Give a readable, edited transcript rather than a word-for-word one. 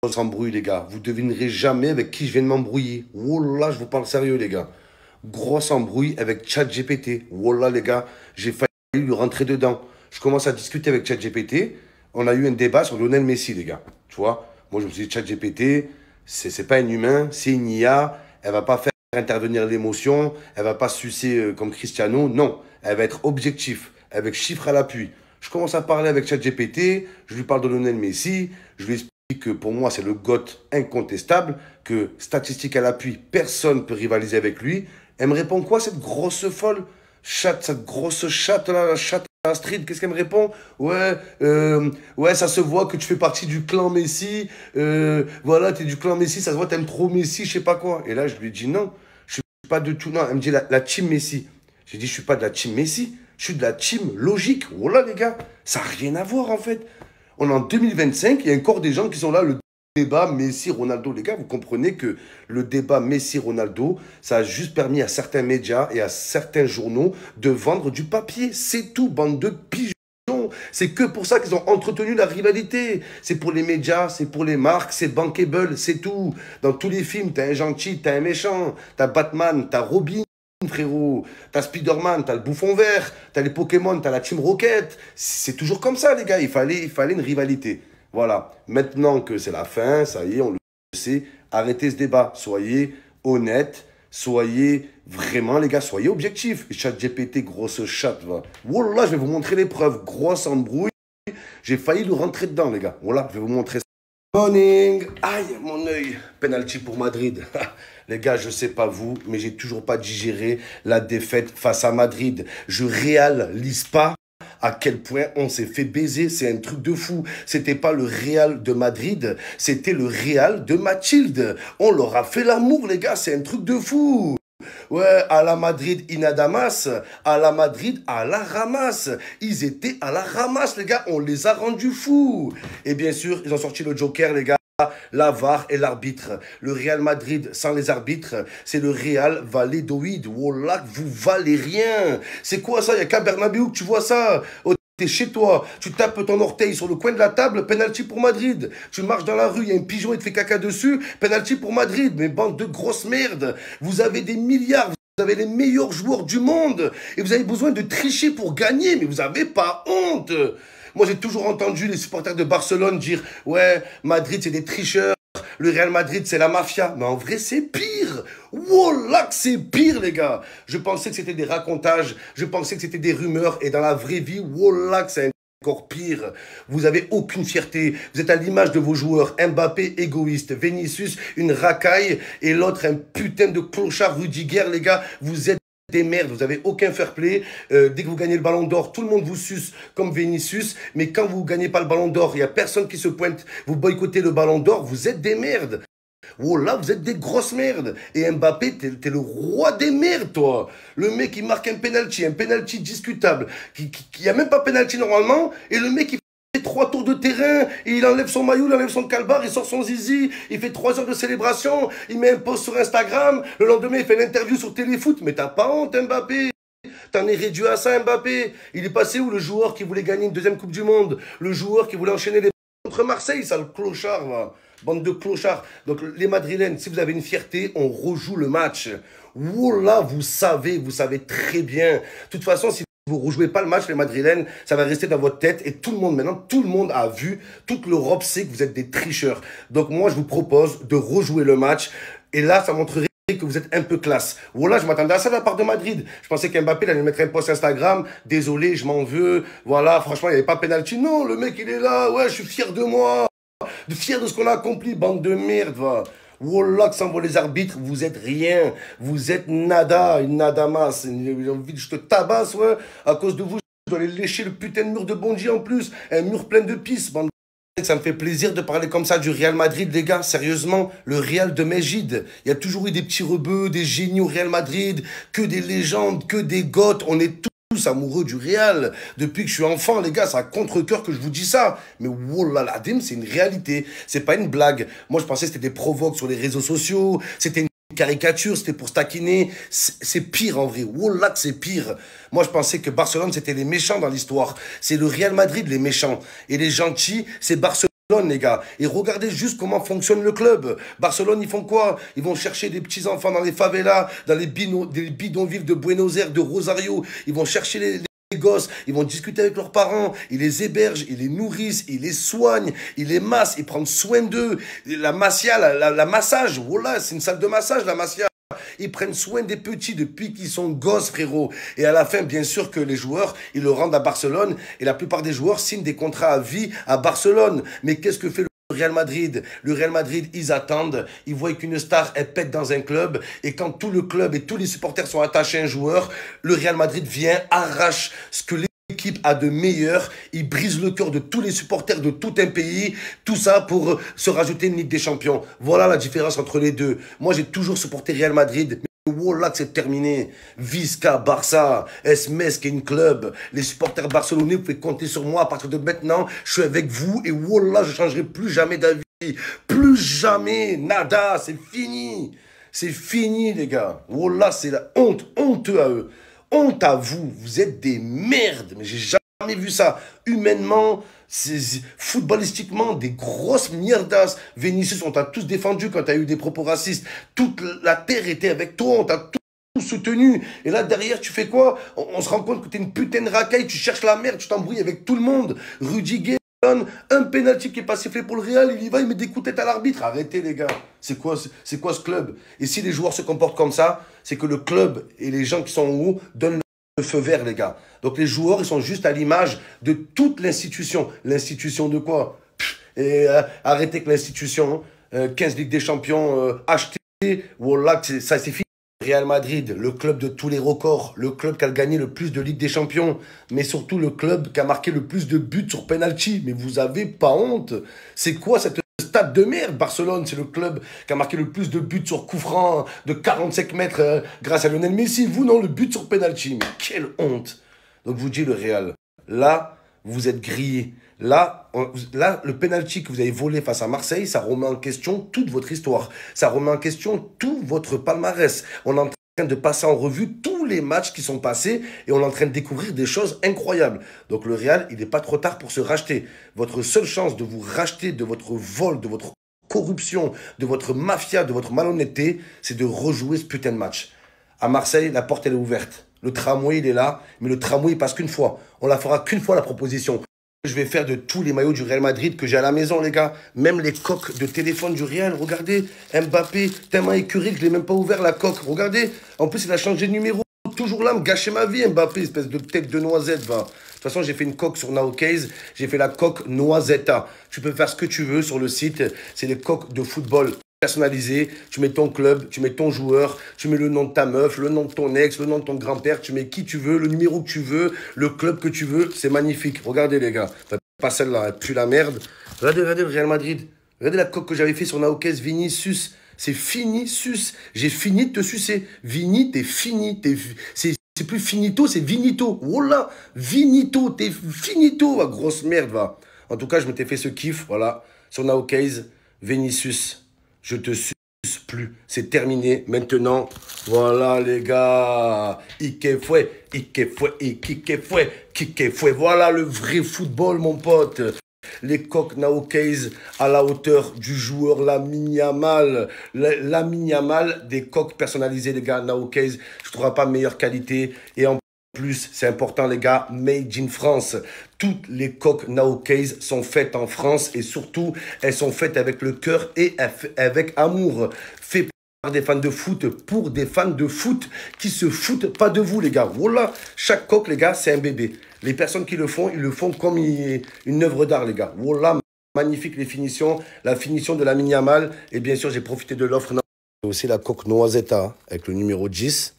embrouille, les gars. Vous devinerez jamais avec qui je viens de m'embrouiller. Wallah, je vous parle sérieux, les gars. Grosse embrouille avec ChatGPT. Wallah, les gars, j'ai failli lui rentrer dedans. Je commence à discuter avec ChatGPT. On a eu un débat sur Lionel Messi, les gars. Tu vois, moi, je me suis dit, ChatGPT, c'est pas un humain, c'est une IA. Elle va pas faire intervenir l'émotion. Elle va pas sucer comme Cristiano. Non, elle va être objectif, avec chiffres à l'appui. Je commence à parler avec ChatGPT. Je lui parle de Lionel Messi. Je lui explique que pour moi, c'est le GOAT incontestable, que statistique à l'appui, personne ne peut rivaliser avec lui. Elle me répond quoi, cette grosse folle chatte, cette grosse chatte là, la chatte Astrid, qu'est-ce qu'elle me répond? Ouais, ça se voit que tu fais partie du clan Messi, voilà, t'es du clan Messi, ça se voit, t'aimes trop Messi, je sais pas quoi. Et là, je lui dis non, je suis pas de tout, non, elle me dit la team Messi. J'ai dit, je suis pas de la team Messi, je suis de la team logique. Voilà, les gars, ça n'a rien à voir en fait. On est en 2025, il y a encore des gens qui sont là, le débat Messi-Ronaldo. Les gars, vous comprenez que le débat Messi-Ronaldo, ça a juste permis à certains médias et à certains journaux de vendre du papier. C'est tout, bande de pigeons. C'est que pour ça qu'ils ont entretenu la rivalité. C'est pour les médias, c'est pour les marques, c'est bankable, c'est tout. Dans tous les films, t'as un gentil, t'as un méchant, t'as Batman, t'as Robin, frérot, t'as Spider-Man, t'as le bouffon vert, t'as les Pokémon, t'as la Team Rocket. C'est toujours comme ça, les gars. Il fallait une rivalité. Voilà. Maintenant que c'est la fin, ça y est, on le sait. Arrêtez ce débat. Soyez honnêtes. Soyez vraiment, les gars, soyez objectifs. ChatGPT, grosse chatte, va. Wallah, je vais vous montrer les preuves. Grosse embrouille. J'ai failli lui rentrer dedans, les gars. Voilà, je vais vous montrer ça. Morning. Aïe, mon œil. Penalty pour Madrid. Les gars, je sais pas vous, mais j'ai toujours pas digéré la défaite face à Madrid. Je réalise pas à quel point on s'est fait baiser. C'est un truc de fou. C'était pas le Real de Madrid, c'était le Real de Mathilde. On leur a fait l'amour, les gars. C'est un truc de fou. Ouais, à la Madrid, inadamas. À la Madrid, à la ramasse. Ils étaient à la ramasse, les gars. On les a rendus fous. Et bien sûr, ils ont sorti le Joker, les gars. La VAR et l'arbitre. Le Real Madrid sans les arbitres, c'est le Real Valladolid. Wallah, vous valez rien. C'est quoi ça? Il n'y a qu'à Bernabéu que tu vois ça. Oh, t'es chez toi, tu tapes ton orteil sur le coin de la table, penalty pour Madrid. Tu marches dans la rue, il y a un pigeon, il te fait caca dessus, penalty pour Madrid. Mais bande de grosses merdes. Vous avez des milliards. Vous avez les meilleurs joueurs du monde et vous avez besoin de tricher pour gagner, mais vous n'avez pas honte. Moi, j'ai toujours entendu les supporters de Barcelone dire « Ouais, Madrid, c'est des tricheurs. Le Real Madrid, c'est la mafia. » Mais en vrai, c'est pire. Wallah, que c'est pire, les gars. Je pensais que c'était des racontages. Je pensais que c'était des rumeurs. Et dans la vraie vie, wallah, que c'est encore pire. Vous avez aucune fierté. Vous êtes à l'image de vos joueurs. Mbappé, égoïste. Vinicius, une racaille. Et l'autre, un putain de clochard Rudiger, les gars. Vous êtes des merdes, vous avez aucun fair play. Dès que vous gagnez le ballon d'or, tout le monde vous suce comme Vinicius. Mais quand vous gagnez pas le ballon d'or, il n'y a personne qui se pointe. Vous boycottez le ballon d'or, vous êtes des merdes. Oh là, vous êtes des grosses merdes. Et Mbappé, t'es le roi des merdes, toi. Le mec, il marque un penalty discutable. Il n'y a même pas penalty normalement. Et le mec, il fait 3 tours de terrain, et il enlève son maillot, il enlève son calbar, il sort son zizi, il fait 3 heures de célébration, il met un post sur Instagram, le lendemain il fait l'interview sur Téléfoot. Mais t'as pas honte, Mbappé? T'en es réduit à ça, Mbappé? Il est passé où, le joueur qui voulait gagner une deuxième Coupe du Monde? Le joueur qui voulait enchaîner les contre Marseille, ça, le clochard, là. Bande de clochards. Donc, les Madrilènes, si vous avez une fierté, on rejoue le match. Wallah, vous savez très bien. De toute façon, si vous ne rejouez pas le match, les Madrilènes, ça va rester dans votre tête. Et tout le monde, maintenant, tout le monde a vu, toute l'Europe sait que vous êtes des tricheurs. Donc, moi, je vous propose de rejouer le match. Et là, ça montrerait que vous êtes un peu classe. Voilà, je m'attendais à ça de la part de Madrid. Je pensais qu'Mbappé allait mettre un post Instagram. Désolé, je m'en veux. Voilà, franchement, il n'y avait pas penalty. Non, le mec, il est là. Ouais, je suis fier de moi. Fier de ce qu'on a accompli, bande de merde, va. Wallah, que sans les arbitres, vous êtes rien. Vous êtes nada, une nadamas. J'ai envie de je te tabasse, ouais. À cause de vous, je dois aller lécher le putain de mur de Bondy en plus. Un mur plein de pisse, bande. Ça me fait plaisir de parler comme ça du Real Madrid, les gars. Sérieusement, le Real de Mejid. Il y a toujours eu des petits rebeux, des génies au Real Madrid, que des légendes, que des goths. On est tous amoureux du Real. Depuis que je suis enfant, les gars, c'est à contre-cœur que je vous dis ça. Mais wallah, l'Adim, c'est une réalité. C'est pas une blague. Moi, je pensais que c'était des provoques sur les réseaux sociaux. C'était une caricature, c'était pour se taquiner. C'est pire en vrai. Wallah, que c'est pire. Moi, je pensais que Barcelone, c'était les méchants dans l'histoire. C'est le Real Madrid, les méchants. Et les gentils, c'est Barcelone. les gars. Et regardez juste comment fonctionne le club. Barcelone, ils font quoi? Ils vont chercher des petits-enfants dans les favelas, dans les bidonvilles de Buenos Aires, de Rosario. Ils vont chercher les gosses, ils vont discuter avec leurs parents, ils les hébergent, ils les nourrissent, ils les soignent, ils les massent, ils prennent soin d'eux. La massia, la massage, voilà, c'est une salle de massage, la massia. Ils prennent soin des petits depuis qu'ils sont gosses, frérot. Et à la fin, bien sûr que les joueurs, ils le rendent à Barcelone. Et la plupart des joueurs signent des contrats à vie à Barcelone. Mais qu'est-ce que fait le Real Madrid? Le Real Madrid, ils attendent. Ils voient qu'une star, elle pète dans un club. Et quand tout le club et tous les supporters sont attachés à un joueur, le Real Madrid vient, arrache ce que l'équipe a de meilleur, il brise le cœur de tous les supporters de tout un pays, tout ça pour se rajouter une Ligue des Champions. Voilà la différence entre les deux. Moi, j'ai toujours supporté Real Madrid, mais voilà que c'est terminé. Visca, Barça, Esmes, qui est une club. Les supporters barcelonais, vous pouvez compter sur moi. À partir de maintenant, je suis avec vous et voilà, je ne changerai plus jamais d'avis. Plus jamais, nada, c'est fini. C'est fini, les gars. Voilà, c'est la honte, honteux à eux. Honte à vous, vous êtes des merdes, mais j'ai jamais vu ça. Humainement, footballistiquement, des grosses mierdas. Vinicius, on t'a tous défendu quand t'as eu des propos racistes. Toute la terre était avec toi, on t'a tout soutenu. Et là, derrière, tu fais quoi? On se rend compte que t'es une putain de racaille, tu cherches la merde, tu t'embrouilles avec tout le monde. Rudiger, un penalty qui est pas sifflé pour le Real, il y va, il met des coups de tête à l'arbitre. Arrêtez, les gars. C'est quoi ce club? Et si les joueurs se comportent comme ça, c'est que le club et les gens qui sont en haut donnent le feu vert, les gars. Donc les joueurs, ils sont juste à l'image de toute l'institution. L'institution de quoi? Arrêtez que l'institution, 15 Ligues des Champions achetées, voilà, ça c'est fini. Real Madrid, le club de tous les records, le club qui a gagné le plus de Ligue des Champions, mais surtout le club qui a marqué le plus de buts sur penalty. Mais vous avez pas honte? C'est quoi cette stade de merde? Barcelone, c'est le club qui a marqué le plus de buts sur coup franc de 45 mètres grâce à Lionel Messi. Vous, non, le but sur penalty. Mais quelle honte! Donc vous dites le Real, là, vous êtes grillé. Là, le penalty que vous avez volé face à Marseille, ça remet en question toute votre histoire. Ça remet en question tout votre palmarès. On est en train de passer en revue tous les matchs qui sont passés et on est en train de découvrir des choses incroyables. Donc le Real, il n'est pas trop tard pour se racheter. Votre seule chance de vous racheter de votre vol, de votre corruption, de votre mafia, de votre malhonnêteté, c'est de rejouer ce putain de match. À Marseille, la porte, elle est ouverte. Le tramway, il est là, mais le tramway, il passe qu'une fois. On la fera qu'une fois, la proposition. Je vais faire de tous les maillots du Real Madrid que j'ai à la maison, les gars. Même les coques de téléphone du Real, regardez. Mbappé, tellement écuré que je ne l'ai même pas ouvert, la coque. Regardez. En plus, il a changé de numéro. Toujours là, me gâcher ma vie, Mbappé, espèce de tête de noisette, va. De toute façon, j'ai fait une coque sur Nowcase. J'ai fait la coque Noisetta. Tu peux faire ce que tu veux sur le site. C'est les coques de football personnalisé, tu mets ton club, tu mets ton joueur, tu mets le nom de ta meuf, le nom de ton ex, le nom de ton grand-père, tu mets qui tu veux, le numéro que tu veux, le club que tu veux, c'est magnifique. Regardez les gars, pas celle-là, elle pue la merde. Regardez le Real Madrid, regardez la coque que j'avais fait sur Nowcase, Vinicius, c'est fini, sus, j'ai fini de te sucer. Vini, t'es fini, c'est plus finito, c'est vinito. Oh là, vinito, t'es finito, va, grosse merde, va. En tout cas, je m'étais fait ce kiff, voilà, sur Nowcase, Vinicius. Je te suce plus. C'est terminé. Maintenant, voilà les gars. Ike fue, Ike fue, Ike fue, Ike fue. Voilà le vrai football, mon pote. Les coques Nowcase à la hauteur du joueur Lamine Yamal. Lamine Yamal, des coques personnalisées, les gars. Nowcase, je ne trouverai pas meilleure qualité. Et en plus, c'est important, les gars, made in France. Toutes les coques Nowcase sont faites en France et surtout, elles sont faites avec le cœur et avec amour. Fait par des fans de foot pour des fans de foot qui se foutent pas de vous, les gars. Voilà, chaque coque, les gars, c'est un bébé. Les personnes qui le font, ils le font comme une œuvre d'art, les gars. Voilà, magnifique les finitions. La finition de Lamine Yamal. Et bien sûr, j'ai profité de l'offre. Aussi la coque Noisetta avec le numéro 10.